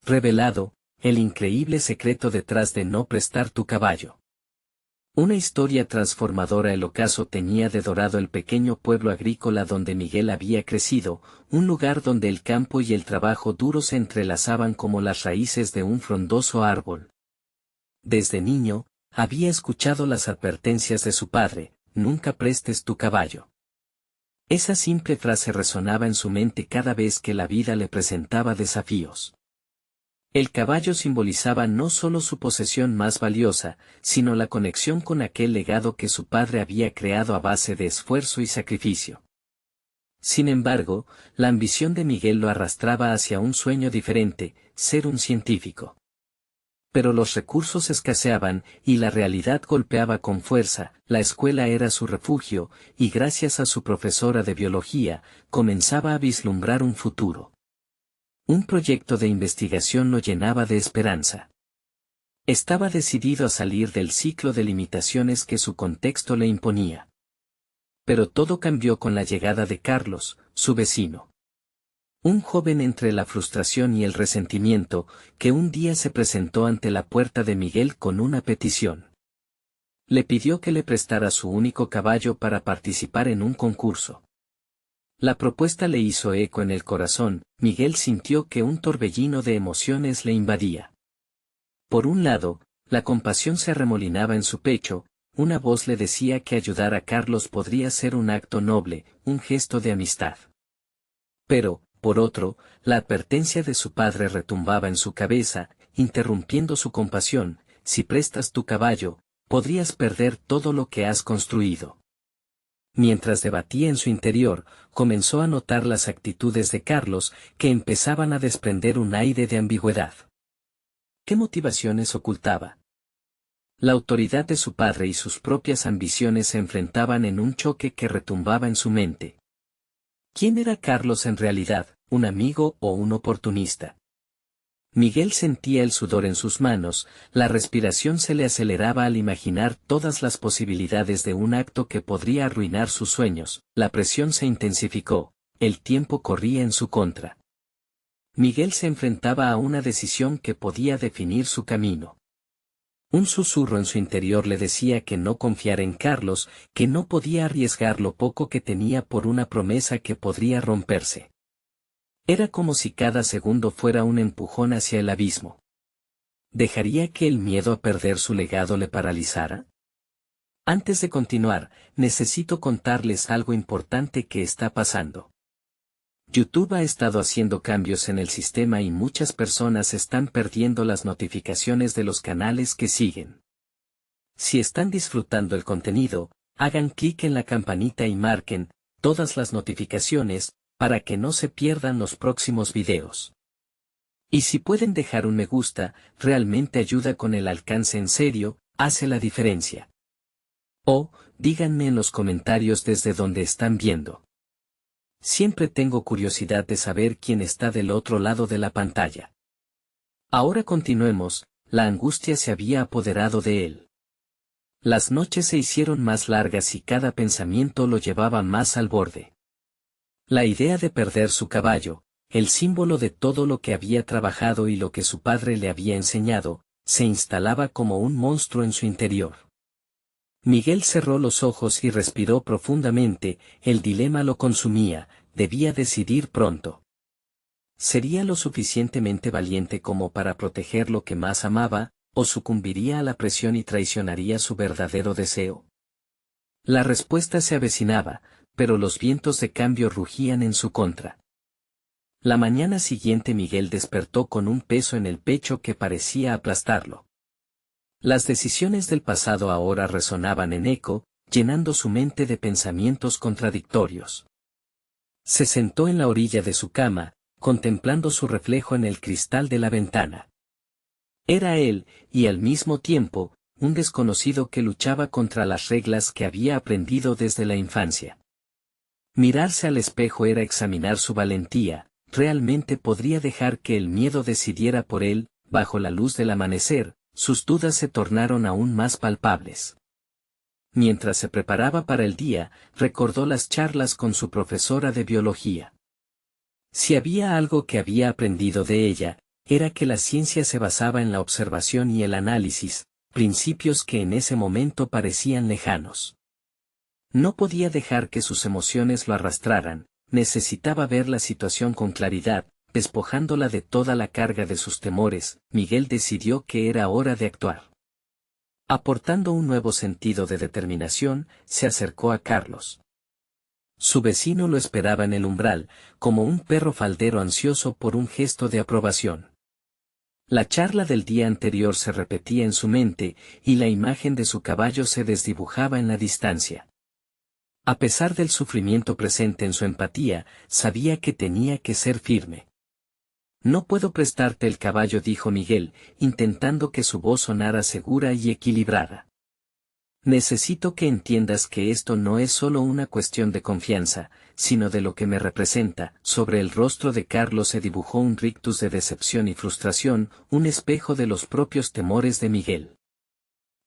revelado, el increíble secreto detrás de no prestar tu caballo. Una historia transformadora. El ocaso teñía de dorado el pequeño pueblo agrícola donde Miguel había crecido, un lugar donde el campo y el trabajo duro se entrelazaban como las raíces de un frondoso árbol. Desde niño, había escuchado las advertencias de su padre: nunca prestes tu caballo. Esa simple frase resonaba en su mente cada vez que la vida le presentaba desafíos. El caballo simbolizaba no solo su posesión más valiosa, sino la conexión con aquel legado que su padre había creado a base de esfuerzo y sacrificio. Sin embargo, la ambición de Miguel lo arrastraba hacia un sueño diferente: ser un científico. Pero los recursos escaseaban, y la realidad golpeaba con fuerza. La escuela era su refugio, y gracias a su profesora de biología, comenzaba a vislumbrar un futuro. Un proyecto de investigación lo llenaba de esperanza. Estaba decidido a salir del ciclo de limitaciones que su contexto le imponía. Pero todo cambió con la llegada de Carlos, su vecino. Un joven entre la frustración y el resentimiento, que un día se presentó ante la puerta de Miguel con una petición. Le pidió que le prestara su único caballo para participar en un concurso. La propuesta le hizo eco en el corazón. Miguel sintió que un torbellino de emociones le invadía. Por un lado, la compasión se arremolinaba en su pecho, una voz le decía que ayudar a Carlos podría ser un acto noble, un gesto de amistad. Pero, por otro, la advertencia de su padre retumbaba en su cabeza, interrumpiendo su compasión: si prestas tu caballo, podrías perder todo lo que has construido. Mientras debatía en su interior, comenzó a notar las actitudes de Carlos, que empezaban a desprender un aire de ambigüedad. ¿Qué motivaciones ocultaba? La autoridad de su padre y sus propias ambiciones se enfrentaban en un choque que retumbaba en su mente. ¿Quién era Carlos en realidad, un amigo o un oportunista? Miguel sentía el sudor en sus manos, la respiración se le aceleraba al imaginar todas las posibilidades de un acto que podría arruinar sus sueños. La presión se intensificó, el tiempo corría en su contra. Miguel se enfrentaba a una decisión que podía definir su camino. Un susurro en su interior le decía que no confiara en Carlos, que no podía arriesgar lo poco que tenía por una promesa que podría romperse. Era como si cada segundo fuera un empujón hacia el abismo. ¿Dejaría que el miedo a perder su legado le paralizara? Antes de continuar, necesito contarles algo importante que está pasando. YouTube ha estado haciendo cambios en el sistema y muchas personas están perdiendo las notificaciones de los canales que siguen. Si están disfrutando el contenido, hagan clic en la campanita y marquen todas las notificaciones, para que no se pierdan los próximos videos. Y si pueden dejar un me gusta, realmente ayuda con el alcance. En serio, hace la diferencia. O, díganme en los comentarios desde donde están viendo. Siempre tengo curiosidad de saber quién está del otro lado de la pantalla. Ahora continuemos. La angustia se había apoderado de él. Las noches se hicieron más largas y cada pensamiento lo llevaba más al borde. La idea de perder su caballo, el símbolo de todo lo que había trabajado y lo que su padre le había enseñado, se instalaba como un monstruo en su interior. Miguel cerró los ojos y respiró profundamente. El dilema lo consumía: debía decidir pronto. ¿Sería lo suficientemente valiente como para proteger lo que más amaba, o sucumbiría a la presión y traicionaría su verdadero deseo? La respuesta se avecinaba, pero los vientos de cambio rugían en su contra. La mañana siguiente Miguel despertó con un peso en el pecho que parecía aplastarlo. Las decisiones del pasado ahora resonaban en eco, llenando su mente de pensamientos contradictorios. Se sentó en la orilla de su cama, contemplando su reflejo en el cristal de la ventana. Era él, y al mismo tiempo, un desconocido que luchaba contra las reglas que había aprendido desde la infancia. Mirarse al espejo era examinar su valentía. ¿Realmente podría dejar que el miedo decidiera por él? Bajo la luz del amanecer, sus dudas se tornaron aún más palpables. Mientras se preparaba para el día, recordó las charlas con su profesora de biología. Si había algo que había aprendido de ella, era que la ciencia se basaba en la observación y el análisis, principios que en ese momento parecían lejanos. No podía dejar que sus emociones lo arrastraran, necesitaba ver la situación con claridad, despojándola de toda la carga de sus temores. Miguel decidió que era hora de actuar. Aportando un nuevo sentido de determinación, se acercó a Carlos. Su vecino lo esperaba en el umbral, como un perro faldero ansioso por un gesto de aprobación. La charla del día anterior se repetía en su mente, y la imagen de su caballo se desdibujaba en la distancia. A pesar del sufrimiento presente en su empatía, sabía que tenía que ser firme. «No puedo prestarte el caballo», dijo Miguel, intentando que su voz sonara segura y equilibrada. «Necesito que entiendas que esto no es solo una cuestión de confianza, sino de lo que me representa». Sobre el rostro de Carlos se dibujó un rictus de decepción y frustración, un espejo de los propios temores de Miguel.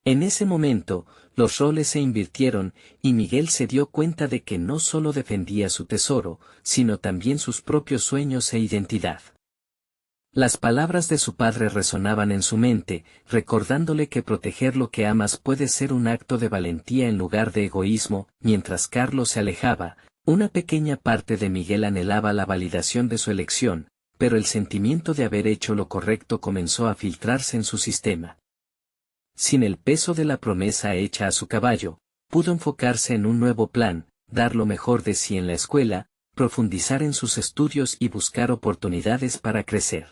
En ese momento, los roles se invirtieron, y Miguel se dio cuenta de que no solo defendía su tesoro, sino también sus propios sueños e identidad. Las palabras de su padre resonaban en su mente, recordándole que proteger lo que amas puede ser un acto de valentía en lugar de egoísmo. Mientras Carlos se alejaba, una pequeña parte de Miguel anhelaba la validación de su elección, pero el sentimiento de haber hecho lo correcto comenzó a filtrarse en su sistema. Sin el peso de la promesa hecha a su caballo, pudo enfocarse en un nuevo plan, dar lo mejor de sí en la escuela, profundizar en sus estudios y buscar oportunidades para crecer.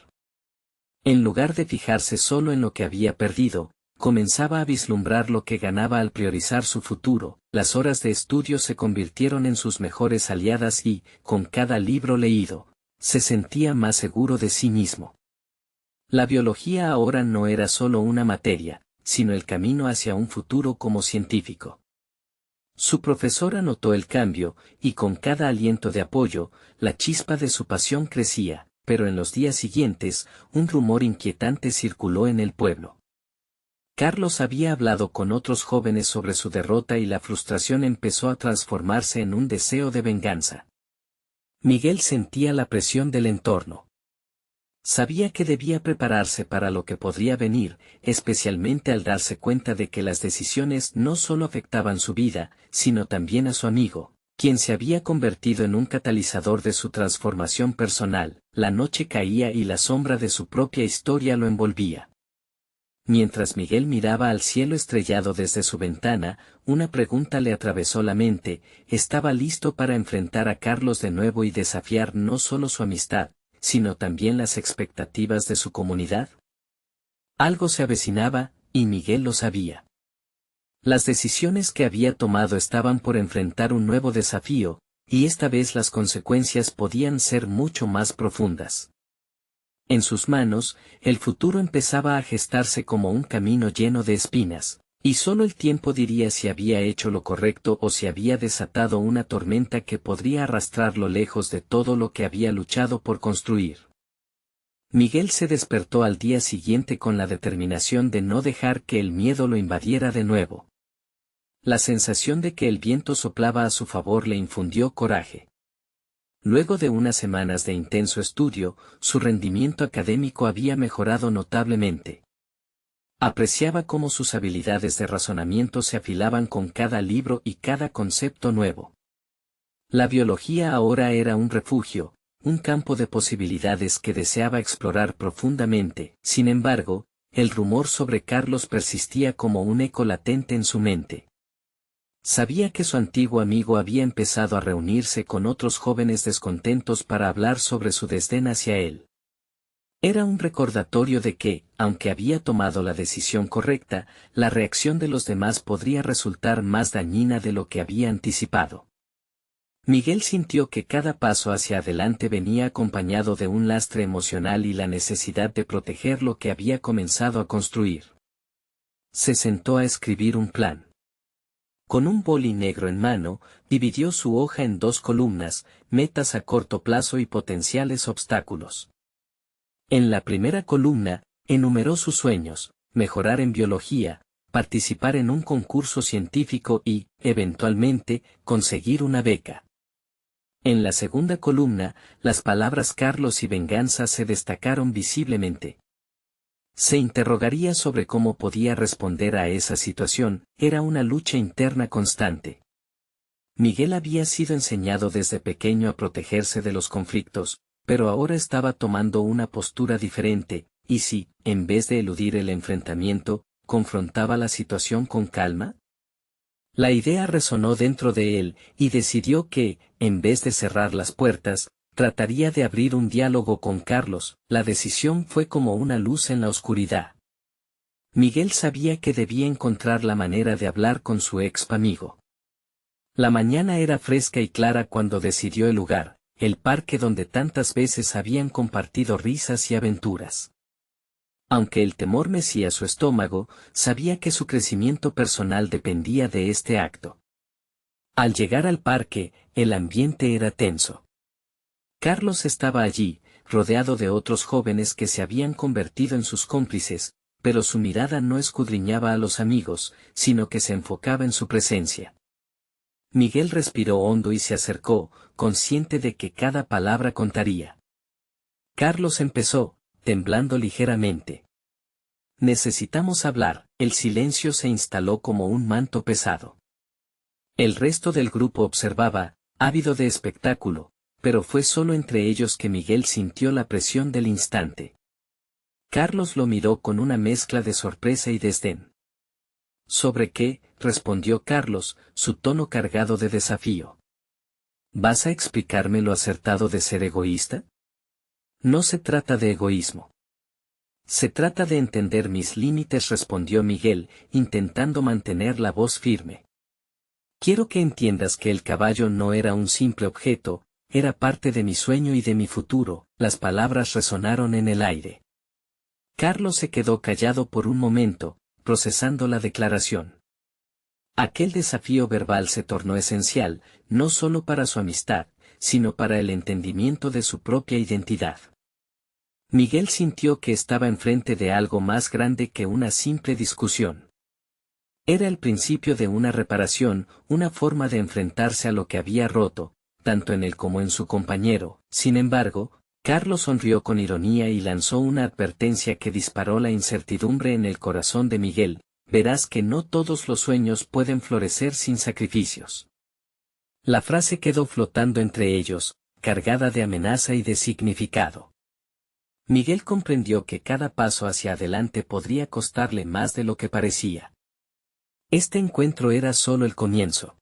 En lugar de fijarse solo en lo que había perdido, comenzaba a vislumbrar lo que ganaba al priorizar su futuro. Las horas de estudio se convirtieron en sus mejores aliadas y, con cada libro leído, se sentía más seguro de sí mismo. La biología ahora no era solo una materia, sino el camino hacia un futuro como científico. Su profesora notó el cambio, y con cada aliento de apoyo, la chispa de su pasión crecía, pero en los días siguientes, un rumor inquietante circuló en el pueblo. Carlos había hablado con otros jóvenes sobre su derrota y la frustración empezó a transformarse en un deseo de venganza. Miguel sentía la presión del entorno. Sabía que debía prepararse para lo que podría venir, especialmente al darse cuenta de que las decisiones no solo afectaban su vida, sino también a su amigo, quien se había convertido en un catalizador de su transformación personal. La noche caía y la sombra de su propia historia lo envolvía. Mientras Miguel miraba al cielo estrellado desde su ventana, una pregunta le atravesó la mente: ¿estaba listo para enfrentar a Carlos de nuevo y desafiar no solo su amistad, sino también las expectativas de su comunidad? Algo se avecinaba, y Miguel lo sabía. Las decisiones que había tomado estaban por enfrentar un nuevo desafío, y esta vez las consecuencias podían ser mucho más profundas. En sus manos, el futuro empezaba a gestarse como un camino lleno de espinas, y solo el tiempo diría si había hecho lo correcto o si había desatado una tormenta que podría arrastrarlo lejos de todo lo que había luchado por construir. Miguel se despertó al día siguiente con la determinación de no dejar que el miedo lo invadiera de nuevo. La sensación de que el viento soplaba a su favor le infundió coraje. Luego de unas semanas de intenso estudio, su rendimiento académico había mejorado notablemente. Apreciaba cómo sus habilidades de razonamiento se afilaban con cada libro y cada concepto nuevo. La biología ahora era un refugio, un campo de posibilidades que deseaba explorar profundamente. Sin embargo, el rumor sobre Carlos persistía como un eco latente en su mente. Sabía que su antiguo amigo había empezado a reunirse con otros jóvenes descontentos para hablar sobre su desdén hacia él. Era un recordatorio de que, aunque había tomado la decisión correcta, la reacción de los demás podría resultar más dañina de lo que había anticipado. Miguel sintió que cada paso hacia adelante venía acompañado de un lastre emocional y la necesidad de proteger lo que había comenzado a construir. Se sentó a escribir un plan. Con un boli negro en mano, dividió su hoja en 2 columnas: metas a corto plazo y potenciales obstáculos. En la primera columna, enumeró sus sueños: mejorar en biología, participar en un concurso científico y, eventualmente, conseguir una beca. En la segunda columna, las palabras Carlos y venganza se destacaron visiblemente. Se interrogaría sobre cómo podía responder a esa situación, era una lucha interna constante. Miguel había sido enseñado desde pequeño a protegerse de los conflictos, pero ahora estaba tomando una postura diferente, y si, en vez de eludir el enfrentamiento, confrontaba la situación con calma. La idea resonó dentro de él, y decidió que, en vez de cerrar las puertas, trataría de abrir un diálogo con Carlos. La decisión fue como una luz en la oscuridad. Miguel sabía que debía encontrar la manera de hablar con su ex amigo. La mañana era fresca y clara cuando decidió el lugar, el parque donde tantas veces habían compartido risas y aventuras. Aunque el temor mecía su estómago, sabía que su crecimiento personal dependía de este acto. Al llegar al parque, el ambiente era tenso. Carlos estaba allí, rodeado de otros jóvenes que se habían convertido en sus cómplices, pero su mirada no escudriñaba a los amigos, sino que se enfocaba en su presencia. Miguel respiró hondo y se acercó, consciente de que cada palabra contaría. Carlos empezó, temblando ligeramente. Necesitamos hablar. El silencio se instaló como un manto pesado. El resto del grupo observaba, ávido de espectáculo, pero fue solo entre ellos que Miguel sintió la presión del instante. Carlos lo miró con una mezcla de sorpresa y desdén. ¿Sobre qué?, respondió Carlos, su tono cargado de desafío. ¿Vas a explicarme lo acertado de ser egoísta? No se trata de egoísmo. Se trata de entender mis límites, respondió Miguel, intentando mantener la voz firme. Quiero que entiendas que el caballo no era un simple objeto, era parte de mi sueño y de mi futuro. Las palabras resonaron en el aire. Carlos se quedó callado por un momento, procesando la declaración. Aquel desafío verbal se tornó esencial, no solo para su amistad, sino para el entendimiento de su propia identidad. Miguel sintió que estaba enfrente de algo más grande que una simple discusión. Era el principio de una reparación, una forma de enfrentarse a lo que había roto, tanto en él como en su compañero. Sin embargo, Carlos sonrió con ironía y lanzó una advertencia que disparó la incertidumbre en el corazón de Miguel. Verás que no todos los sueños pueden florecer sin sacrificios. La frase quedó flotando entre ellos, cargada de amenaza y de significado. Miguel comprendió que cada paso hacia adelante podría costarle más de lo que parecía. Este encuentro era solo el comienzo.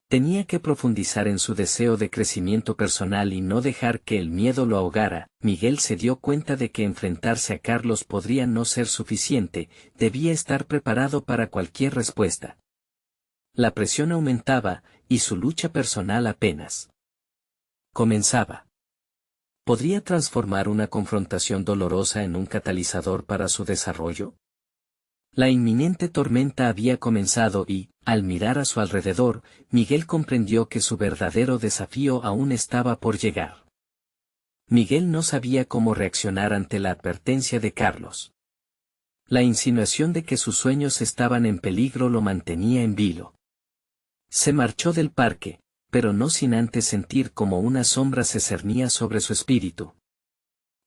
Tenía que profundizar en su deseo de crecimiento personal y no dejar que el miedo lo ahogara. Miguel se dio cuenta de que enfrentarse a Carlos podría no ser suficiente, debía estar preparado para cualquier respuesta. La presión aumentaba, y su lucha personal apenas comenzaba. ¿Podría transformar una confrontación dolorosa en un catalizador para su desarrollo? La inminente tormenta había comenzado y, al mirar a su alrededor, Miguel comprendió que su verdadero desafío aún estaba por llegar. Miguel no sabía cómo reaccionar ante la advertencia de Carlos. La insinuación de que sus sueños estaban en peligro lo mantenía en vilo. Se marchó del parque, pero no sin antes sentir como una sombra se cernía sobre su espíritu.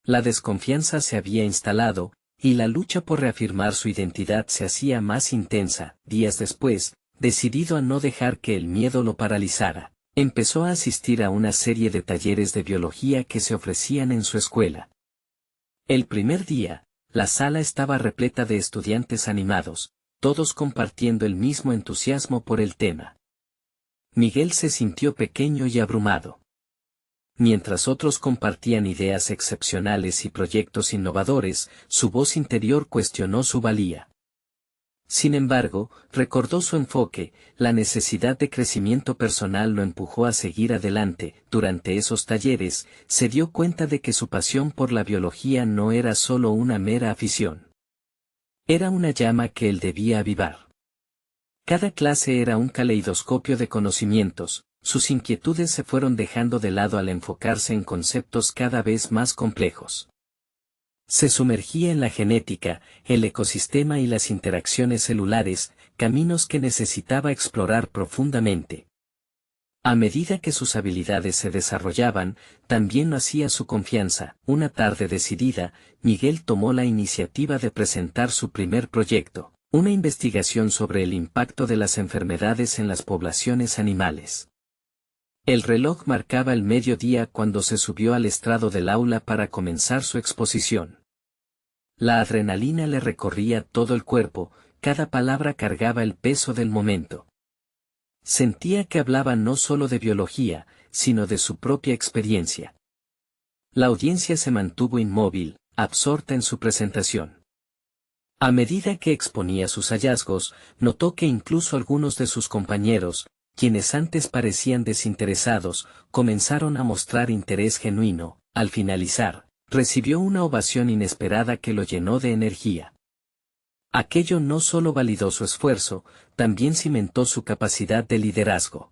La desconfianza se había instalado, y la lucha por reafirmar su identidad se hacía más intensa. Días después, decidido a no dejar que el miedo lo paralizara, empezó a asistir a una serie de talleres de biología que se ofrecían en su escuela. El primer día, la sala estaba repleta de estudiantes animados, todos compartiendo el mismo entusiasmo por el tema. Miguel se sintió pequeño y abrumado. Mientras otros compartían ideas excepcionales y proyectos innovadores, su voz interior cuestionó su valía. Sin embargo, recordó su enfoque, la necesidad de crecimiento personal lo empujó a seguir adelante. Durante esos talleres, se dio cuenta de que su pasión por la biología no era solo una mera afición. Era una llama que él debía avivar. Cada clase era un caleidoscopio de conocimientos. Sus inquietudes se fueron dejando de lado al enfocarse en conceptos cada vez más complejos. Se sumergía en la genética, el ecosistema y las interacciones celulares, caminos que necesitaba explorar profundamente. A medida que sus habilidades se desarrollaban, también lo hacía su confianza. Una tarde decidida, Miguel tomó la iniciativa de presentar su primer proyecto, una investigación sobre el impacto de las enfermedades en las poblaciones animales. El reloj marcaba el mediodía cuando se subió al estrado del aula para comenzar su exposición. La adrenalina le recorría todo el cuerpo, cada palabra cargaba el peso del momento. Sentía que hablaba no solo de biología, sino de su propia experiencia. La audiencia se mantuvo inmóvil, absorta en su presentación. A medida que exponía sus hallazgos, notó que incluso algunos de sus compañeros, quienes antes parecían desinteresados, comenzaron a mostrar interés genuino. Al finalizar, recibió una ovación inesperada que lo llenó de energía. Aquello no solo validó su esfuerzo, también cimentó su capacidad de liderazgo.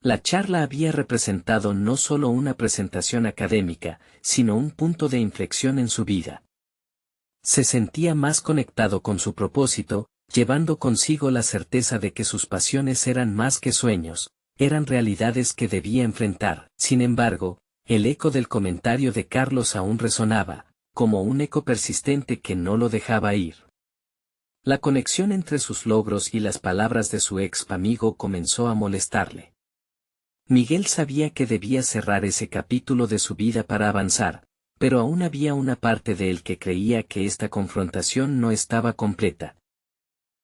La charla había representado no solo una presentación académica, sino un punto de inflexión en su vida. Se sentía más conectado con su propósito, llevando consigo la certeza de que sus pasiones eran más que sueños, eran realidades que debía enfrentar. Sin embargo, el eco del comentario de Carlos aún resonaba, como un eco persistente que no lo dejaba ir. La conexión entre sus logros y las palabras de su ex amigo comenzó a molestarle. Miguel sabía que debía cerrar ese capítulo de su vida para avanzar, pero aún había una parte de él que creía que esta confrontación no estaba completa.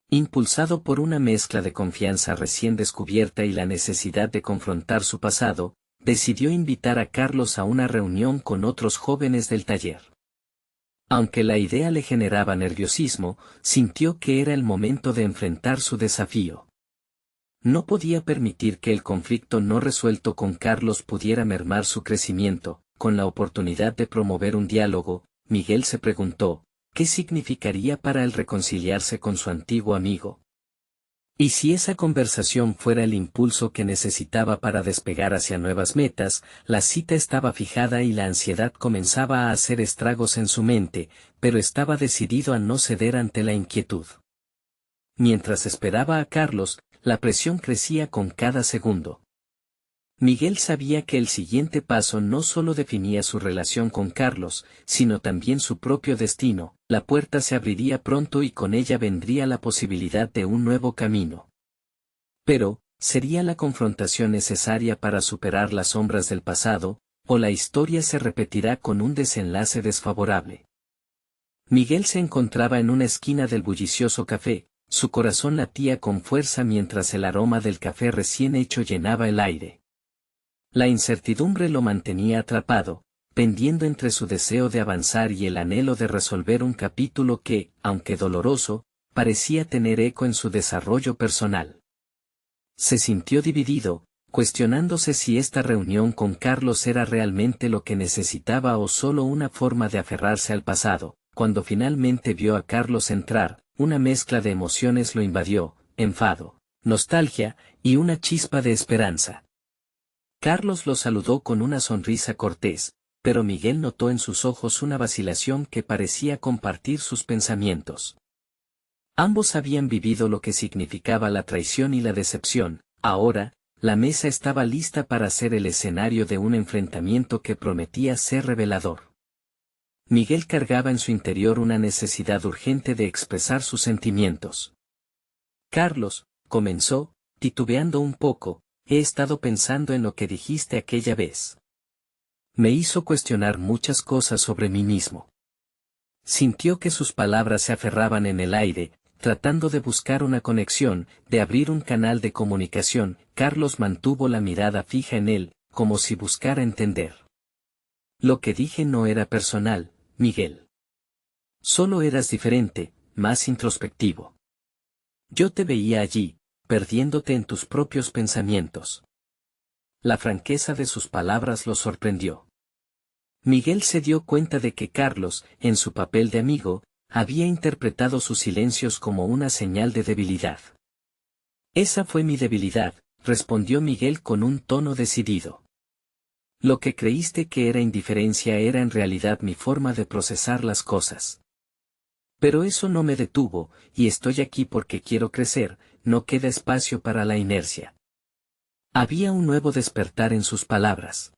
Impulsado por una mezcla de confianza recién descubierta y la necesidad de confrontar su pasado, decidió invitar a Carlos a una reunión con otros jóvenes del taller. Aunque la idea le generaba nerviosismo, sintió que era el momento de enfrentar su desafío. No podía permitir que el conflicto no resuelto con Carlos pudiera mermar su crecimiento. Con la oportunidad de promover un diálogo, Miguel se preguntó, ¿qué significaría para él reconciliarse con su antiguo amigo? ¿Y si esa conversación fuera el impulso que necesitaba para despegar hacia nuevas metas? La cita estaba fijada y la ansiedad comenzaba a hacer estragos en su mente, pero estaba decidido a no ceder ante la inquietud. Mientras esperaba a Carlos, la presión crecía con cada segundo. Miguel sabía que el siguiente paso no solo definía su relación con Carlos, sino también su propio destino. La puerta se abriría pronto y con ella vendría la posibilidad de un nuevo camino. Pero, ¿sería la confrontación necesaria para superar las sombras del pasado, o la historia se repetirá con un desenlace desfavorable? Miguel se encontraba en una esquina del bullicioso café, su corazón latía con fuerza mientras el aroma del café recién hecho llenaba el aire. La incertidumbre lo mantenía atrapado, pendiendo entre su deseo de avanzar y el anhelo de resolver un capítulo que, aunque doloroso, parecía tener eco en su desarrollo personal. Se sintió dividido, cuestionándose si esta reunión con Carlos era realmente lo que necesitaba o solo una forma de aferrarse al pasado. Cuando finalmente vio a Carlos entrar, una mezcla de emociones lo invadió, enfado, nostalgia, y una chispa de esperanza. Carlos lo saludó con una sonrisa cortés, pero Miguel notó en sus ojos una vacilación que parecía compartir sus pensamientos. Ambos habían vivido lo que significaba la traición y la decepción. Ahora, la mesa estaba lista para ser el escenario de un enfrentamiento que prometía ser revelador. Miguel cargaba en su interior una necesidad urgente de expresar sus sentimientos. Carlos, comenzó, titubeando un poco, he estado pensando en lo que dijiste aquella vez. Me hizo cuestionar muchas cosas sobre mí mismo. Sintió que sus palabras se aferraban en el aire, tratando de buscar una conexión, de abrir un canal de comunicación. Carlos mantuvo la mirada fija en él, como si buscara entender. Lo que dije no era personal, Miguel. Solo eras diferente, más introspectivo. Yo te veía allí, perdiéndote en tus propios pensamientos. La franqueza de sus palabras lo sorprendió. Miguel se dio cuenta de que Carlos, en su papel de amigo, había interpretado sus silencios como una señal de debilidad. Esa fue mi debilidad, respondió Miguel con un tono decidido. Lo que creíste que era indiferencia era en realidad mi forma de procesar las cosas. Pero eso no me detuvo, y estoy aquí porque quiero crecer, no queda espacio para la inercia. Había un nuevo despertar en sus palabras.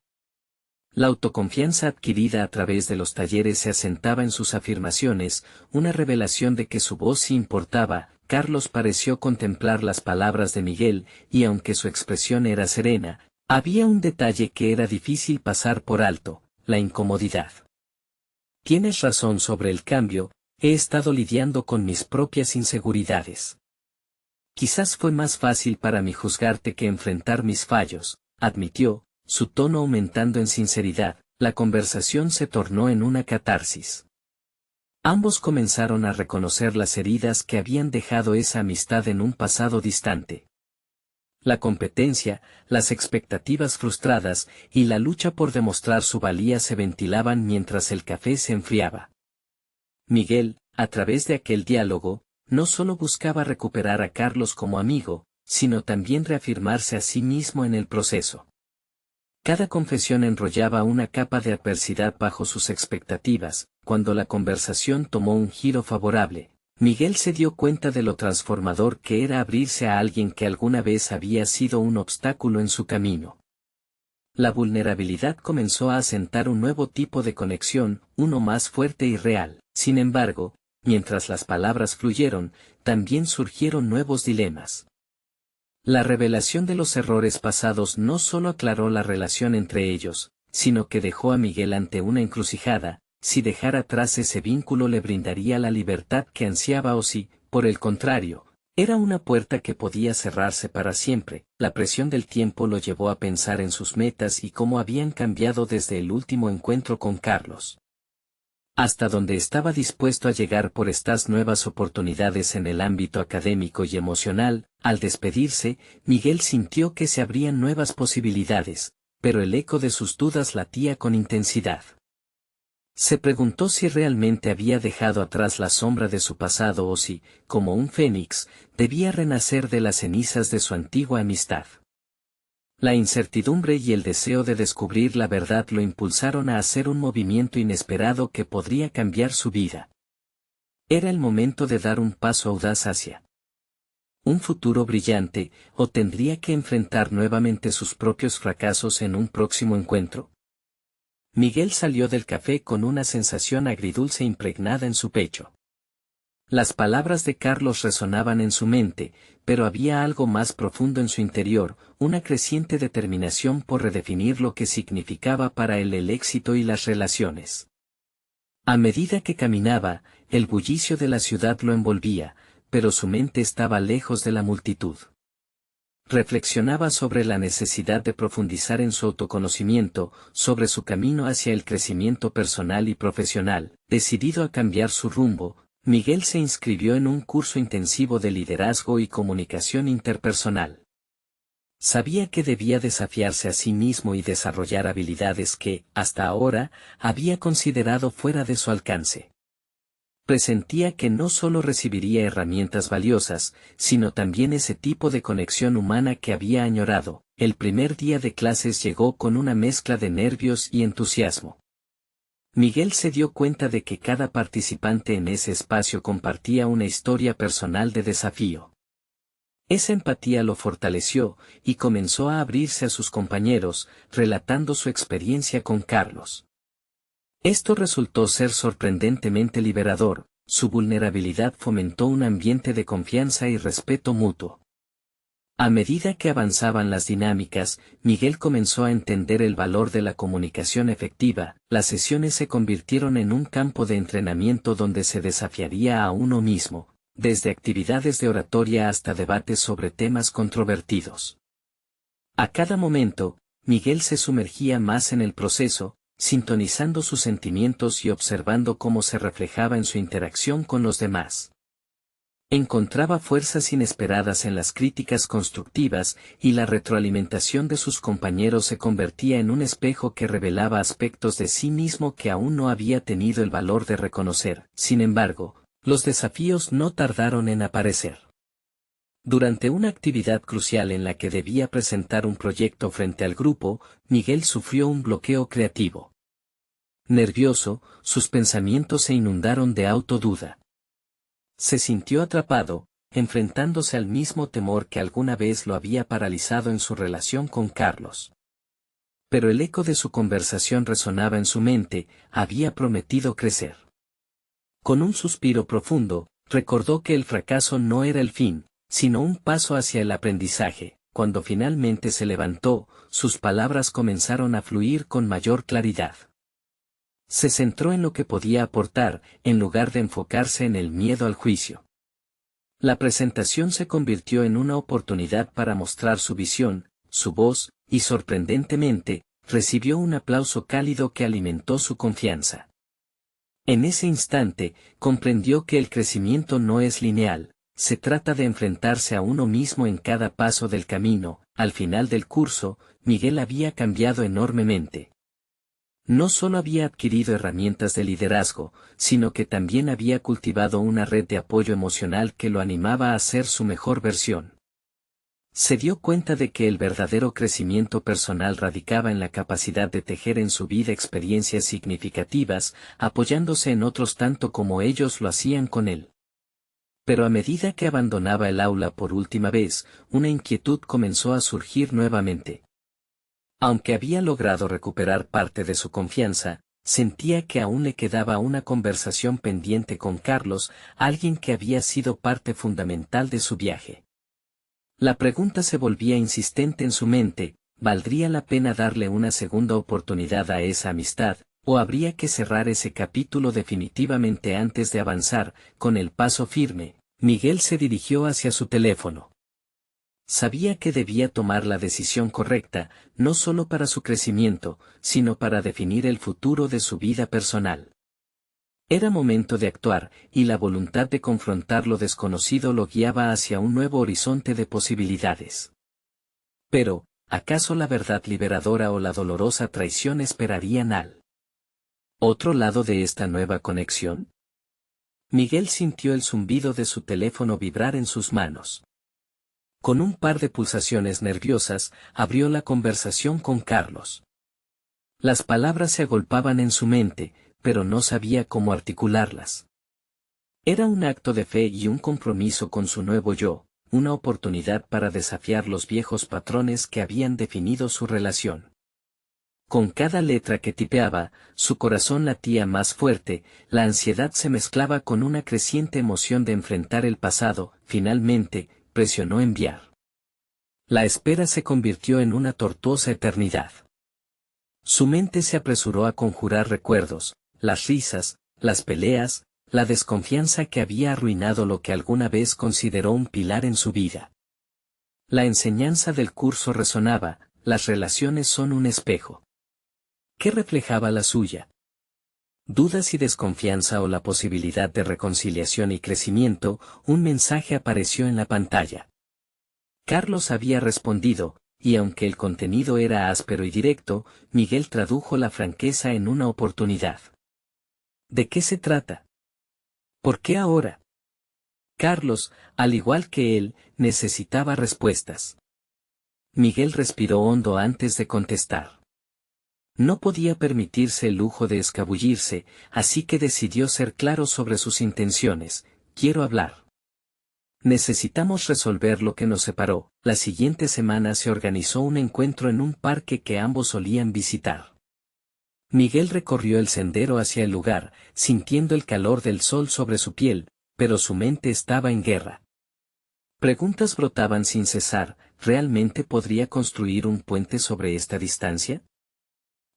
La autoconfianza adquirida a través de los talleres se asentaba en sus afirmaciones, una revelación de que su voz sí importaba. Carlos pareció contemplar las palabras de Miguel, y aunque su expresión era serena, había un detalle que era difícil pasar por alto, la incomodidad. Tienes razón sobre el cambio, he estado lidiando con mis propias inseguridades. Quizás fue más fácil para mí juzgarte que enfrentar mis fallos, admitió, su tono aumentando en sinceridad. La conversación se tornó en una catarsis. Ambos comenzaron a reconocer las heridas que habían dejado esa amistad en un pasado distante. La competencia, las expectativas frustradas y la lucha por demostrar su valía se ventilaban mientras el café se enfriaba. Miguel, a través de aquel diálogo, no solo buscaba recuperar a Carlos como amigo, sino también reafirmarse a sí mismo en el proceso. Cada confesión enrollaba una capa de adversidad bajo sus expectativas. Cuando la conversación tomó un giro favorable, Miguel se dio cuenta de lo transformador que era abrirse a alguien que alguna vez había sido un obstáculo en su camino. La vulnerabilidad comenzó a asentar un nuevo tipo de conexión, uno más fuerte y real. Sin embargo, mientras las palabras fluyeron, también surgieron nuevos dilemas. La revelación de los errores pasados no solo aclaró la relación entre ellos, sino que dejó a Miguel ante una encrucijada: si dejar atrás ese vínculo le brindaría la libertad que ansiaba o si, por el contrario, era una puerta que podía cerrarse para siempre. La presión del tiempo lo llevó a pensar en sus metas y cómo habían cambiado desde el último encuentro con Carlos. Hasta donde estaba dispuesto a llegar por estas nuevas oportunidades en el ámbito académico y emocional. Al despedirse, Miguel sintió que se abrían nuevas posibilidades, pero el eco de sus dudas latía con intensidad. Se preguntó si realmente había dejado atrás la sombra de su pasado o si, como un fénix, debía renacer de las cenizas de su antigua amistad. La incertidumbre y el deseo de descubrir la verdad lo impulsaron a hacer un movimiento inesperado que podría cambiar su vida. Era el momento de dar un paso audaz hacia un futuro brillante, o tendría que enfrentar nuevamente sus propios fracasos en un próximo encuentro. Miguel salió del café con una sensación agridulce impregnada en su pecho. Las palabras de Carlos resonaban en su mente, pero había algo más profundo en su interior, una creciente determinación por redefinir lo que significaba para él el éxito y las relaciones. A medida que caminaba, el bullicio de la ciudad lo envolvía, pero su mente estaba lejos de la multitud. Reflexionaba sobre la necesidad de profundizar en su autoconocimiento, sobre su camino hacia el crecimiento personal y profesional. Decidido a cambiar su rumbo, Miguel se inscribió en un curso intensivo de liderazgo y comunicación interpersonal. Sabía que debía desafiarse a sí mismo y desarrollar habilidades que, hasta ahora, había considerado fuera de su alcance. Presentía que no solo recibiría herramientas valiosas, sino también ese tipo de conexión humana que había añorado. El primer día de clases llegó con una mezcla de nervios y entusiasmo. Miguel se dio cuenta de que cada participante en ese espacio compartía una historia personal de desafío. Esa empatía lo fortaleció, y comenzó a abrirse a sus compañeros, relatando su experiencia con Carlos. Esto resultó ser sorprendentemente liberador. Su vulnerabilidad fomentó un ambiente de confianza y respeto mutuo. A medida que avanzaban las dinámicas, Miguel comenzó a entender el valor de la comunicación efectiva. Las sesiones se convirtieron en un campo de entrenamiento donde se desafiaría a uno mismo, desde actividades de oratoria hasta debates sobre temas controvertidos. A cada momento, Miguel se sumergía más en el proceso, sintonizando sus sentimientos y observando cómo se reflejaba en su interacción con los demás. Encontraba fuerzas inesperadas en las críticas constructivas, y la retroalimentación de sus compañeros se convertía en un espejo que revelaba aspectos de sí mismo que aún no había tenido el valor de reconocer. Sin embargo, los desafíos no tardaron en aparecer. Durante una actividad crucial en la que debía presentar un proyecto frente al grupo, Miguel sufrió un bloqueo creativo. Nervioso, sus pensamientos se inundaron de autoduda. Se sintió atrapado, enfrentándose al mismo temor que alguna vez lo había paralizado en su relación con Carlos. Pero el eco de su conversación resonaba en su mente, había prometido crecer. Con un suspiro profundo, recordó que el fracaso no era el fin, sino un paso hacia el aprendizaje. Cuando finalmente se levantó, sus palabras comenzaron a fluir con mayor claridad. Se centró en lo que podía aportar, en lugar de enfocarse en el miedo al juicio. La presentación se convirtió en una oportunidad para mostrar su visión, su voz, y sorprendentemente, recibió un aplauso cálido que alimentó su confianza. En ese instante, comprendió que el crecimiento no es lineal, se trata de enfrentarse a uno mismo en cada paso del camino. Al final del curso, Miguel había cambiado enormemente. No solo había adquirido herramientas de liderazgo, sino que también había cultivado una red de apoyo emocional que lo animaba a ser su mejor versión. Se dio cuenta de que el verdadero crecimiento personal radicaba en la capacidad de tejer en su vida experiencias significativas, apoyándose en otros tanto como ellos lo hacían con él. Pero a medida que abandonaba el aula por última vez, una inquietud comenzó a surgir nuevamente. Aunque había logrado recuperar parte de su confianza, sentía que aún le quedaba una conversación pendiente con Carlos, alguien que había sido parte fundamental de su viaje. La pregunta se volvía insistente en su mente: ¿valdría la pena darle una segunda oportunidad a esa amistad, o habría que cerrar ese capítulo definitivamente antes de avanzar? Con el paso firme, Miguel se dirigió hacia su teléfono. Sabía que debía tomar la decisión correcta, no solo para su crecimiento, sino para definir el futuro de su vida personal. Era momento de actuar, y la voluntad de confrontar lo desconocido lo guiaba hacia un nuevo horizonte de posibilidades. Pero, ¿acaso la verdad liberadora o la dolorosa traición esperarían al otro lado de esta nueva conexión? Miguel sintió el zumbido de su teléfono vibrar en sus manos. Con un par de pulsaciones nerviosas, abrió la conversación con Carlos. Las palabras se agolpaban en su mente, pero no sabía cómo articularlas. Era un acto de fe y un compromiso con su nuevo yo, una oportunidad para desafiar los viejos patrones que habían definido su relación. Con cada letra que tipeaba, su corazón latía más fuerte, la ansiedad se mezclaba con una creciente emoción de enfrentar el pasado. Finalmente, presionó enviar. La espera se convirtió en una tortuosa eternidad. Su mente se apresuró a conjurar recuerdos, las risas, las peleas, la desconfianza que había arruinado lo que alguna vez consideró un pilar en su vida. La enseñanza del curso resonaba: las relaciones son un espejo. ¿Qué reflejaba la suya? Dudas y desconfianza o la posibilidad de reconciliación y crecimiento. Un mensaje apareció en la pantalla. Carlos había respondido, y aunque el contenido era áspero y directo, Miguel tradujo la franqueza en una oportunidad. ¿De qué se trata? ¿Por qué ahora? Carlos, al igual que él, necesitaba respuestas. Miguel respiró hondo antes de contestar. No podía permitirse el lujo de escabullirse, así que decidió ser claro sobre sus intenciones: quiero hablar. Necesitamos resolver lo que nos separó. La siguiente semana se organizó un encuentro en un parque que ambos solían visitar. Miguel recorrió el sendero hacia el lugar, sintiendo el calor del sol sobre su piel, pero su mente estaba en guerra. Preguntas brotaban sin cesar: ¿realmente podría construir un puente sobre esta distancia?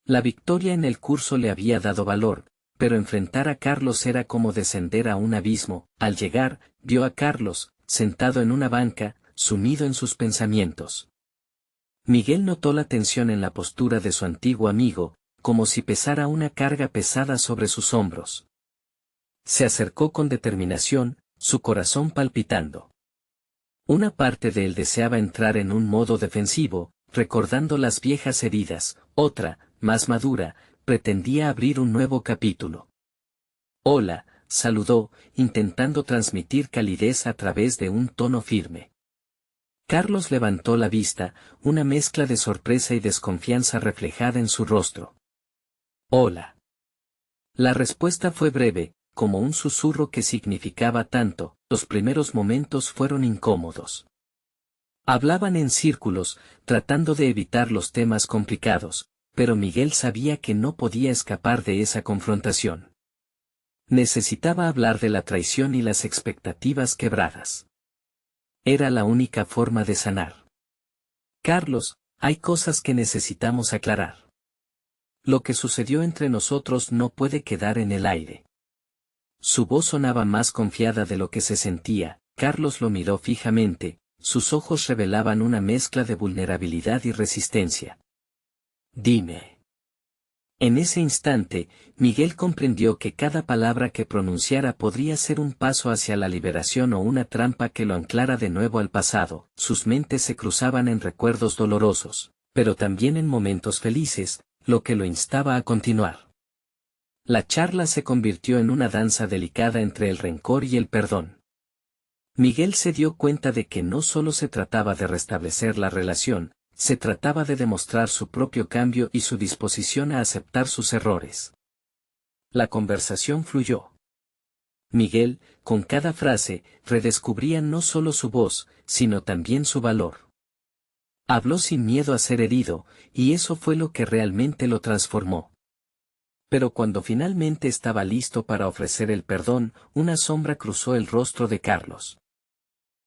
La victoria en el curso le había dado valor, pero enfrentar a Carlos era como descender a un abismo. Al llegar, vio a Carlos, sentado en una banca, sumido en sus pensamientos. Miguel notó la tensión en la postura de su antiguo amigo, como si pesara una carga pesada sobre sus hombros. Se acercó con determinación, su corazón palpitando. Una parte de él deseaba entrar en un modo defensivo, recordando las viejas heridas; otra, más madura, pretendía abrir un nuevo capítulo. «Hola», saludó, intentando transmitir calidez a través de un tono firme. Carlos levantó la vista, una mezcla de sorpresa y desconfianza reflejada en su rostro. «Hola». La respuesta fue breve, como un susurro que significaba tanto. Los primeros momentos fueron incómodos. Hablaban en círculos, tratando de evitar los temas complicados, pero Miguel sabía que no podía escapar de esa confrontación. Necesitaba hablar de la traición y las expectativas quebradas. Era la única forma de sanar. Carlos, hay cosas que necesitamos aclarar. Lo que sucedió entre nosotros no puede quedar en el aire. Su voz sonaba más confiada de lo que se sentía. Carlos lo miró fijamente, sus ojos revelaban una mezcla de vulnerabilidad y resistencia. Dime. En ese instante, Miguel comprendió que cada palabra que pronunciara podría ser un paso hacia la liberación o una trampa que lo anclara de nuevo al pasado. Sus mentes se cruzaban en recuerdos dolorosos, pero también en momentos felices, lo que lo instaba a continuar. La charla se convirtió en una danza delicada entre el rencor y el perdón. Miguel se dio cuenta de que no solo se trataba de restablecer la relación, se trataba de demostrar su propio cambio y su disposición a aceptar sus errores. La conversación fluyó. Miguel, con cada frase, redescubría no solo su voz, sino también su valor. Habló sin miedo a ser herido, y eso fue lo que realmente lo transformó. Pero cuando finalmente estaba listo para ofrecer el perdón, una sombra cruzó el rostro de Carlos.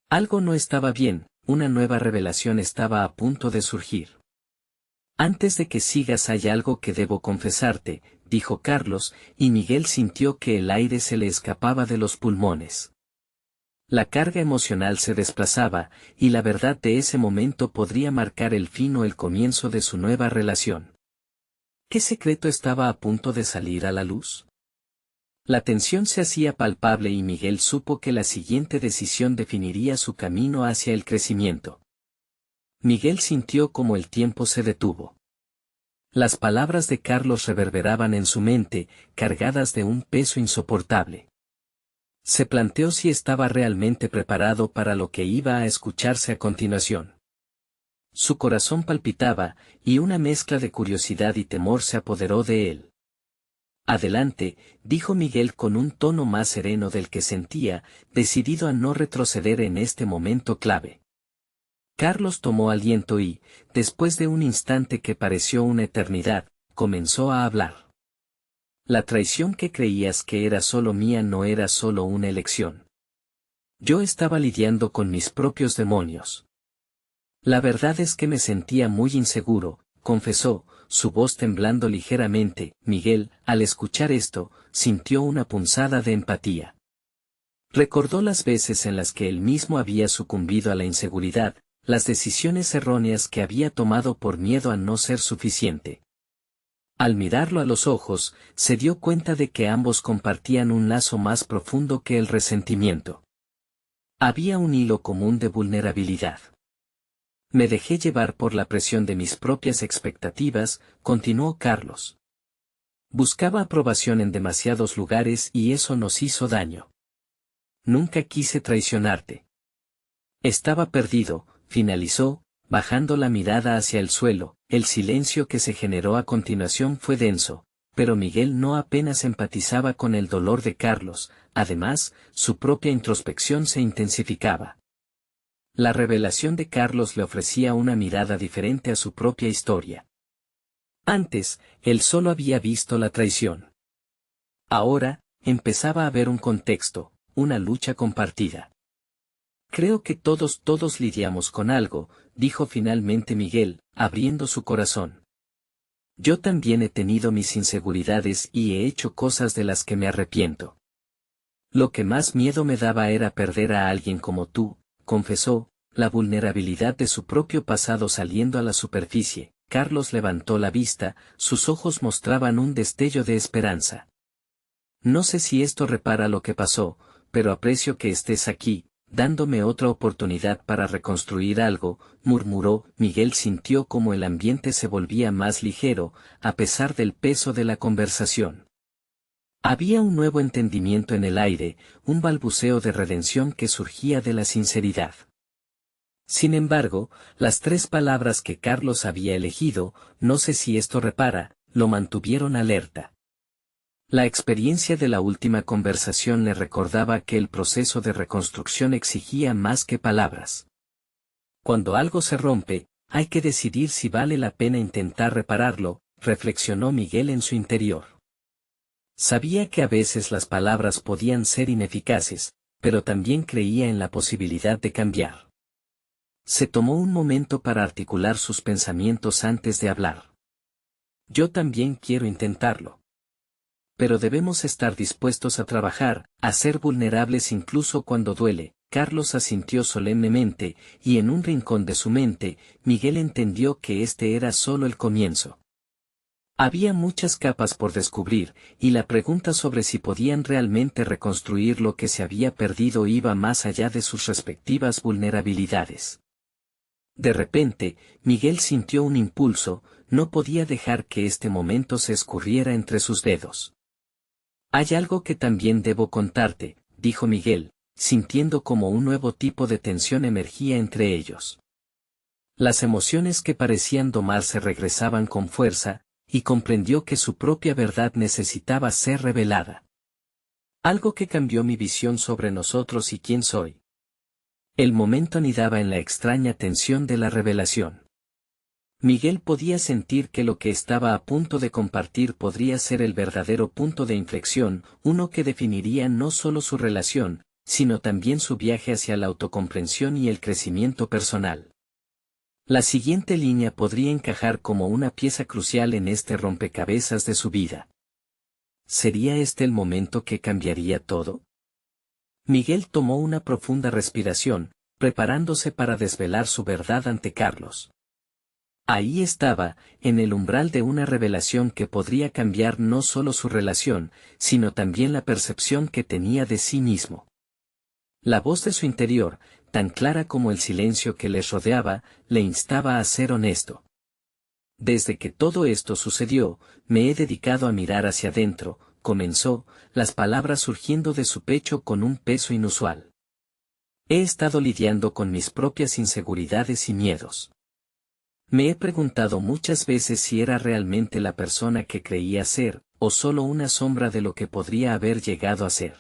Algo no estaba bien, una nueva revelación estaba a punto de surgir. Antes de que sigas hay algo que debo confesarte, dijo Carlos, y Miguel sintió que el aire se le escapaba de los pulmones. La carga emocional se desplazaba, y la verdad de ese momento podría marcar el fin o el comienzo de su nueva relación. ¿Qué secreto estaba a punto de salir a la luz? La tensión se hacía palpable y Miguel supo que la siguiente decisión definiría su camino hacia el crecimiento. Miguel sintió como el tiempo se detuvo. Las palabras de Carlos reverberaban en su mente, cargadas de un peso insoportable. Se planteó si estaba realmente preparado para lo que iba a escucharse a continuación. Su corazón palpitaba, y una mezcla de curiosidad y temor se apoderó de él. Adelante, dijo Miguel con un tono más sereno del que sentía, decidido a no retroceder en este momento clave. Carlos tomó aliento y, después de un instante que pareció una eternidad, comenzó a hablar. La traición que creías que era solo mía no era solo una elección. Yo estaba lidiando con mis propios demonios. La verdad es que me sentía muy inseguro, confesó, su voz temblando ligeramente. Miguel, al escuchar esto, sintió una punzada de empatía. Recordó las veces en las que él mismo había sucumbido a la inseguridad, las decisiones erróneas que había tomado por miedo a no ser suficiente. Al mirarlo a los ojos, se dio cuenta de que ambos compartían un lazo más profundo que el resentimiento. Había un hilo común de vulnerabilidad. Me dejé llevar por la presión de mis propias expectativas, continuó Carlos. Buscaba aprobación en demasiados lugares y eso nos hizo daño. Nunca quise traicionarte. Estaba perdido, finalizó, bajando la mirada hacia el suelo. El silencio que se generó a continuación fue denso, pero Miguel no apenas empatizaba con el dolor de Carlos, además, su propia introspección se intensificaba. La revelación de Carlos le ofrecía una mirada diferente a su propia historia. Antes, él solo había visto la traición. Ahora, empezaba a ver un contexto, una lucha compartida. Creo que todos lidiamos con algo, dijo finalmente Miguel, abriendo su corazón. Yo también he tenido mis inseguridades y he hecho cosas de las que me arrepiento. Lo que más miedo me daba era perder a alguien como tú, confesó, la vulnerabilidad de su propio pasado saliendo a la superficie. Carlos levantó la vista, sus ojos mostraban un destello de esperanza. No sé si esto repara lo que pasó, pero aprecio que estés aquí, dándome otra oportunidad para reconstruir algo, murmuró. Miguel sintió como el ambiente se volvía más ligero, a pesar del peso de la conversación. Había un nuevo entendimiento en el aire, un balbuceo de redención que surgía de la sinceridad. Sin embargo, las 3 palabras que Carlos había elegido, no sé si esto repara, lo mantuvieron alerta. La experiencia de la última conversación le recordaba que el proceso de reconstrucción exigía más que palabras. Cuando algo se rompe, hay que decidir si vale la pena intentar repararlo, reflexionó Miguel en su interior. Sabía que a veces las palabras podían ser ineficaces, pero también creía en la posibilidad de cambiar. Se tomó un momento para articular sus pensamientos antes de hablar. Yo también quiero intentarlo. Pero debemos estar dispuestos a trabajar, a ser vulnerables incluso cuando duele. Carlos asintió solemnemente, y en un rincón de su mente, Miguel entendió que este era solo el comienzo. Había muchas capas por descubrir, y la pregunta sobre si podían realmente reconstruir lo que se había perdido iba más allá de sus respectivas vulnerabilidades. De repente, Miguel sintió un impulso, no podía dejar que este momento se escurriera entre sus dedos. Hay algo que también debo contarte, dijo Miguel, sintiendo como un nuevo tipo de tensión emergía entre ellos. Las emociones que parecían domarse regresaban con fuerza, y comprendió que su propia verdad necesitaba ser revelada. Algo que cambió mi visión sobre nosotros y quién soy. El momento anidaba en la extraña tensión de la revelación. Miguel podía sentir que lo que estaba a punto de compartir podría ser el verdadero punto de inflexión, uno que definiría no solo su relación, sino también su viaje hacia la autocomprensión y el crecimiento personal. La siguiente línea podría encajar como una pieza crucial en este rompecabezas de su vida. ¿Sería este el momento que cambiaría todo? Miguel tomó una profunda respiración, preparándose para desvelar su verdad ante Carlos. Ahí estaba, en el umbral de una revelación que podría cambiar no solo su relación, sino también la percepción que tenía de sí mismo. La voz de su interior, tan clara como el silencio que les rodeaba, le instaba a ser honesto. Desde que todo esto sucedió, me he dedicado a mirar hacia adentro, comenzó, las palabras surgiendo de su pecho con un peso inusual. He estado lidiando con mis propias inseguridades y miedos. Me he preguntado muchas veces si era realmente la persona que creía ser, o solo una sombra de lo que podría haber llegado a ser.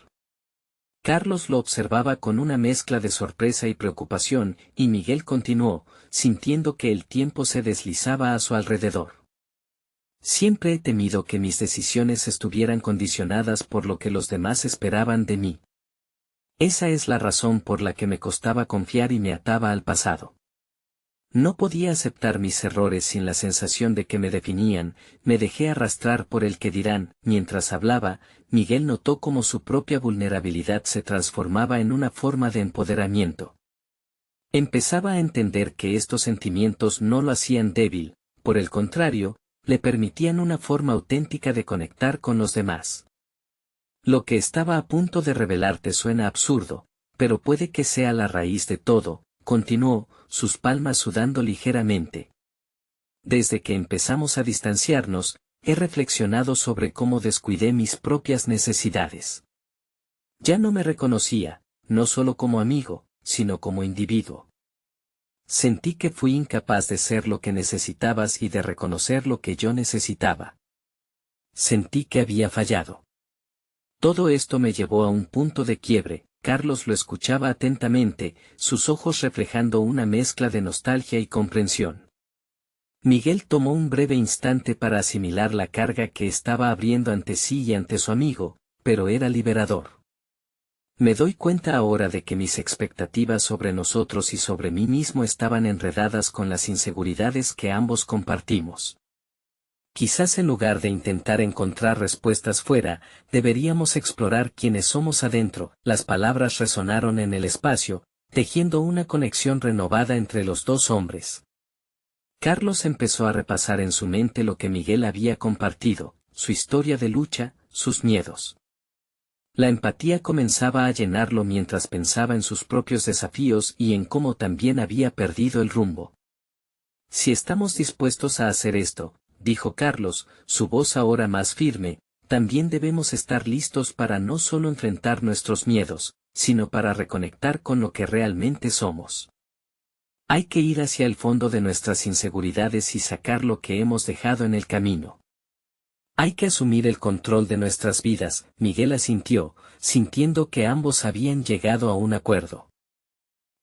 Carlos lo observaba con una mezcla de sorpresa y preocupación, y Miguel continuó, sintiendo que el tiempo se deslizaba a su alrededor. Siempre he temido que mis decisiones estuvieran condicionadas por lo que los demás esperaban de mí. Esa es la razón por la que me costaba confiar y me ataba al pasado. No podía aceptar mis errores sin la sensación de que me definían, me dejé arrastrar por el que dirán. Mientras hablaba, Miguel notó cómo su propia vulnerabilidad se transformaba en una forma de empoderamiento. Empezaba a entender que estos sentimientos no lo hacían débil, por el contrario, le permitían una forma auténtica de conectar con los demás. Lo que estaba a punto de revelarte suena absurdo, pero puede que sea la raíz de todo, continuó, sus palmas sudando ligeramente. Desde que empezamos a distanciarnos, he reflexionado sobre cómo descuidé mis propias necesidades. Ya no me reconocía, no solo como amigo, sino como individuo. Sentí que fui incapaz de ser lo que necesitabas y de reconocer lo que yo necesitaba. Sentí que había fallado. Todo esto me llevó a un punto de quiebre. Carlos lo escuchaba atentamente, sus ojos reflejando una mezcla de nostalgia y comprensión. Miguel tomó un breve instante para asimilar la carga que estaba abriendo ante sí y ante su amigo, pero era liberador. Me doy cuenta ahora de que mis expectativas sobre nosotros y sobre mí mismo estaban enredadas con las inseguridades que ambos compartimos. Quizás en lugar de intentar encontrar respuestas fuera, deberíamos explorar quiénes somos adentro. Las palabras resonaron en el espacio, tejiendo una conexión renovada entre los dos hombres. Carlos empezó a repasar en su mente lo que Miguel había compartido, su historia de lucha, sus miedos. La empatía comenzaba a llenarlo mientras pensaba en sus propios desafíos y en cómo también había perdido el rumbo. Si estamos dispuestos a hacer esto, dijo Carlos, su voz ahora más firme, también debemos estar listos para no solo enfrentar nuestros miedos, sino para reconectar con lo que realmente somos. Hay que ir hacia el fondo de nuestras inseguridades y sacar lo que hemos dejado en el camino. Hay que asumir el control de nuestras vidas, Miguel asintió, sintiendo que ambos habían llegado a un acuerdo.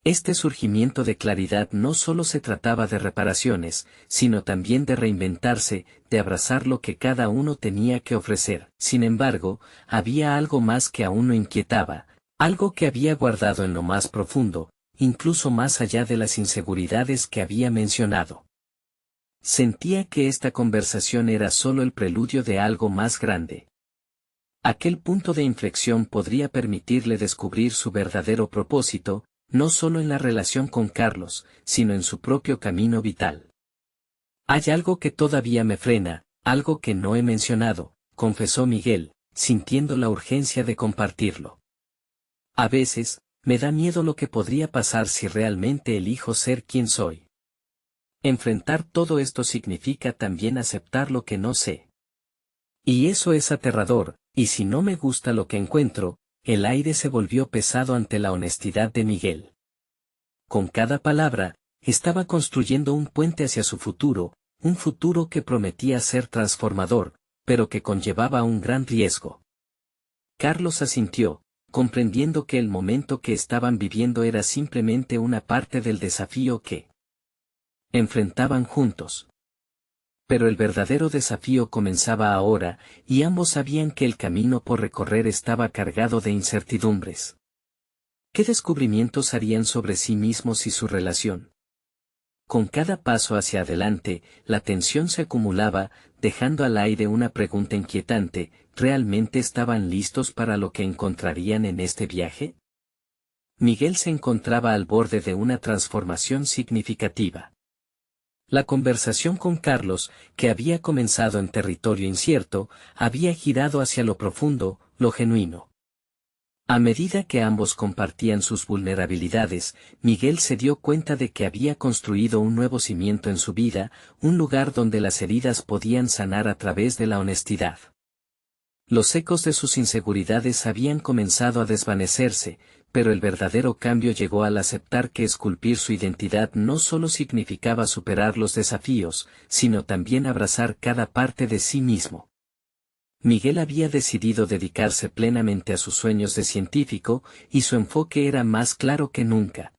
Este surgimiento de claridad no solo se trataba de reparaciones, sino también de reinventarse, de abrazar lo que cada uno tenía que ofrecer. Sin embargo, había algo más que aún lo inquietaba, algo que había guardado en lo más profundo, incluso más allá de las inseguridades que había mencionado. Sentía que esta conversación era solo el preludio de algo más grande. Aquel punto de inflexión podría permitirle descubrir su verdadero propósito, no solo en la relación con Carlos, sino en su propio camino vital. Hay algo que todavía me frena, algo que no he mencionado, confesó Miguel, sintiendo la urgencia de compartirlo. A veces, me da miedo lo que podría pasar si realmente elijo ser quien soy. Enfrentar todo esto significa también aceptar lo que no sé. Y eso es aterrador, y si no me gusta lo que encuentro, el aire se volvió pesado ante la honestidad de Miguel. Con cada palabra, estaba construyendo un puente hacia su futuro, un futuro que prometía ser transformador, pero que conllevaba un gran riesgo. Carlos asintió, comprendiendo que el momento que estaban viviendo era simplemente una parte del desafío que enfrentaban juntos. Pero el verdadero desafío comenzaba ahora, y ambos sabían que el camino por recorrer estaba cargado de incertidumbres. ¿Qué descubrimientos harían sobre sí mismos y su relación? Con cada paso hacia adelante, la tensión se acumulaba, dejando al aire una pregunta inquietante: ¿realmente estaban listos para lo que encontrarían en este viaje? Miguel se encontraba al borde de una transformación significativa. La conversación con Carlos, que había comenzado en territorio incierto, había girado hacia lo profundo, lo genuino. A medida que ambos compartían sus vulnerabilidades, Miguel se dio cuenta de que había construido un nuevo cimiento en su vida, un lugar donde las heridas podían sanar a través de la honestidad. Los ecos de sus inseguridades habían comenzado a desvanecerse, pero el verdadero cambio llegó al aceptar que esculpir su identidad no solo significaba superar los desafíos, sino también abrazar cada parte de sí mismo. Miguel había decidido dedicarse plenamente a sus sueños de científico, y su enfoque era más claro que nunca.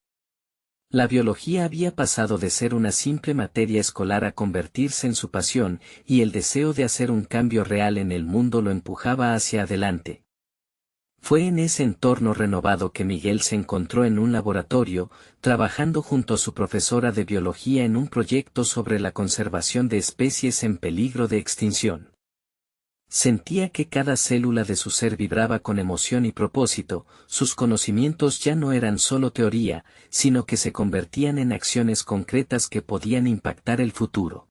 La biología había pasado de ser una simple materia escolar a convertirse en su pasión, y el deseo de hacer un cambio real en el mundo lo empujaba hacia adelante. Fue en ese entorno renovado que Miguel se encontró en un laboratorio, trabajando junto a su profesora de biología en un proyecto sobre la conservación de especies en peligro de extinción. Sentía que cada célula de su ser vibraba con emoción y propósito, sus conocimientos ya no eran solo teoría, sino que se convertían en acciones concretas que podían impactar el futuro.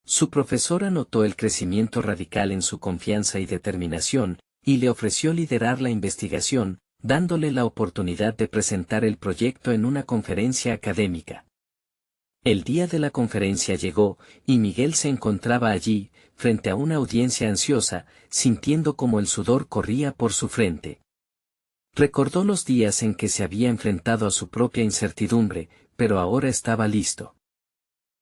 Su profesora notó el crecimiento radical en su confianza y determinación, y le ofreció liderar la investigación, dándole la oportunidad de presentar el proyecto en una conferencia académica. El día de la conferencia llegó, y Miguel se encontraba allí, frente a una audiencia ansiosa, sintiendo como el sudor corría por su frente. Recordó los días en que se había enfrentado a su propia incertidumbre, pero ahora estaba listo.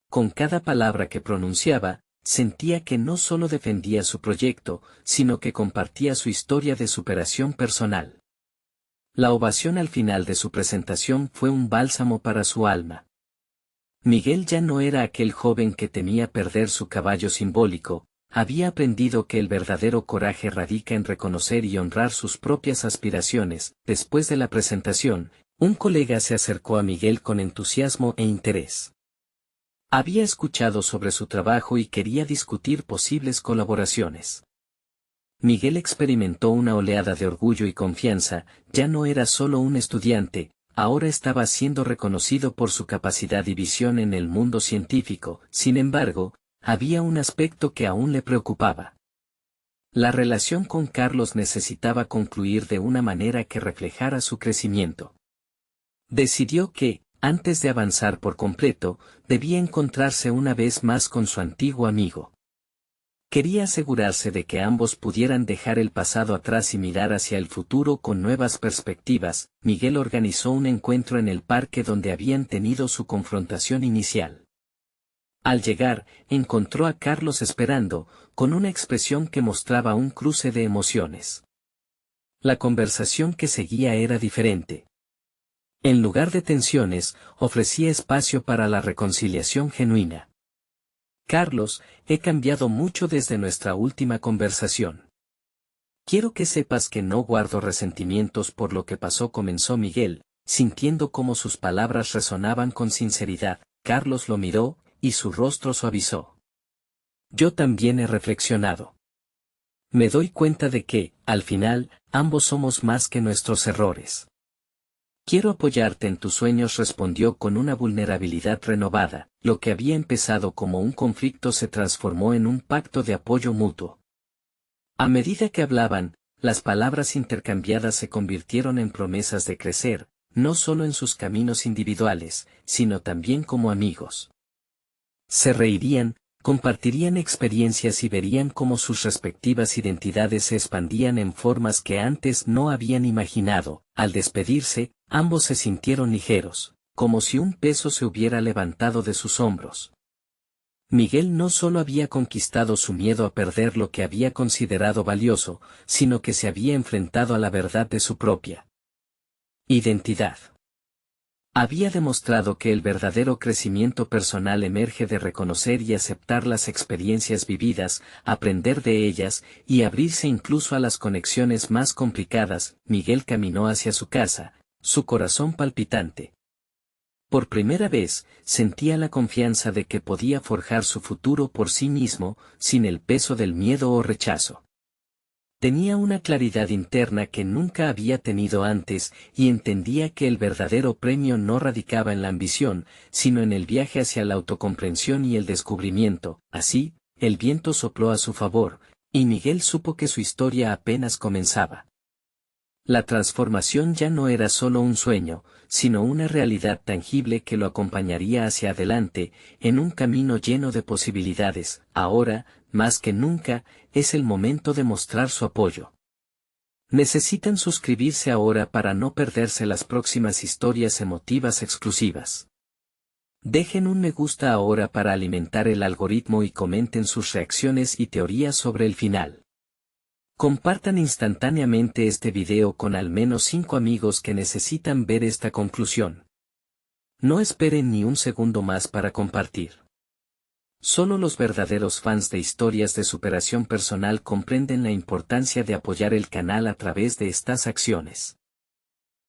Con cada palabra que pronunciaba, sentía que no solo defendía su proyecto, sino que compartía su historia de superación personal. La ovación al final de su presentación fue un bálsamo para su alma. Miguel ya no era aquel joven que temía perder su caballo simbólico, había aprendido que el verdadero coraje radica en reconocer y honrar sus propias aspiraciones. Después de la presentación, un colega se acercó a Miguel con entusiasmo e interés. Había escuchado sobre su trabajo y quería discutir posibles colaboraciones. Miguel experimentó una oleada de orgullo y confianza, ya no era solo un estudiante, ahora estaba siendo reconocido por su capacidad y visión en el mundo científico. Sin embargo, había un aspecto que aún le preocupaba. La relación con Carlos necesitaba concluir de una manera que reflejara su crecimiento. Decidió que, antes de avanzar por completo, debía encontrarse una vez más con su antiguo amigo. Quería asegurarse de que ambos pudieran dejar el pasado atrás y mirar hacia el futuro con nuevas perspectivas. Miguel organizó un encuentro en el parque donde habían tenido su confrontación inicial. Al llegar, encontró a Carlos esperando, con una expresión que mostraba un cruce de emociones. La conversación que seguía era diferente. En lugar de tensiones, ofrecía espacio para la reconciliación genuina. Carlos, he cambiado mucho desde nuestra última conversación. Quiero que sepas que no guardo resentimientos por lo que pasó, comenzó Miguel, sintiendo cómo sus palabras resonaban con sinceridad. Carlos lo miró, y su rostro suavizó. Yo también he reflexionado. Me doy cuenta de que, al final, ambos somos más que nuestros errores. Quiero apoyarte en tus sueños, respondió con una vulnerabilidad renovada. Lo que había empezado como un conflicto se transformó en un pacto de apoyo mutuo. A medida que hablaban, las palabras intercambiadas se convirtieron en promesas de crecer, no solo en sus caminos individuales, sino también como amigos. Se reirían, compartirían experiencias y verían cómo sus respectivas identidades se expandían en formas que antes no habían imaginado. Al despedirse, ambos se sintieron ligeros, como si un peso se hubiera levantado de sus hombros. Miguel no solo había conquistado su miedo a perder lo que había considerado valioso, sino que se había enfrentado a la verdad de su propia identidad. Había demostrado que el verdadero crecimiento personal emerge de reconocer y aceptar las experiencias vividas, aprender de ellas, y abrirse incluso a las conexiones más complicadas. Miguel caminó hacia su casa, su corazón palpitante. Por primera vez, sentía la confianza de que podía forjar su futuro por sí mismo, sin el peso del miedo o rechazo. Tenía una claridad interna que nunca había tenido antes, y entendía que el verdadero premio no radicaba en la ambición, sino en el viaje hacia la autocomprensión y el descubrimiento. Así, el viento sopló a su favor, y Miguel supo que su historia apenas comenzaba. La transformación ya no era solo un sueño, sino una realidad tangible que lo acompañaría hacia adelante, en un camino lleno de posibilidades. Ahora, más que nunca, es el momento de mostrar su apoyo. Necesitan suscribirse ahora para no perderse las próximas historias emotivas exclusivas. Dejen un me gusta ahora para alimentar el algoritmo y comenten sus reacciones y teorías sobre el final. Compartan instantáneamente este video con al menos 5 amigos que necesitan ver esta conclusión. No esperen ni un segundo más para compartir. Solo los verdaderos fans de historias de superación personal comprenden la importancia de apoyar el canal a través de estas acciones.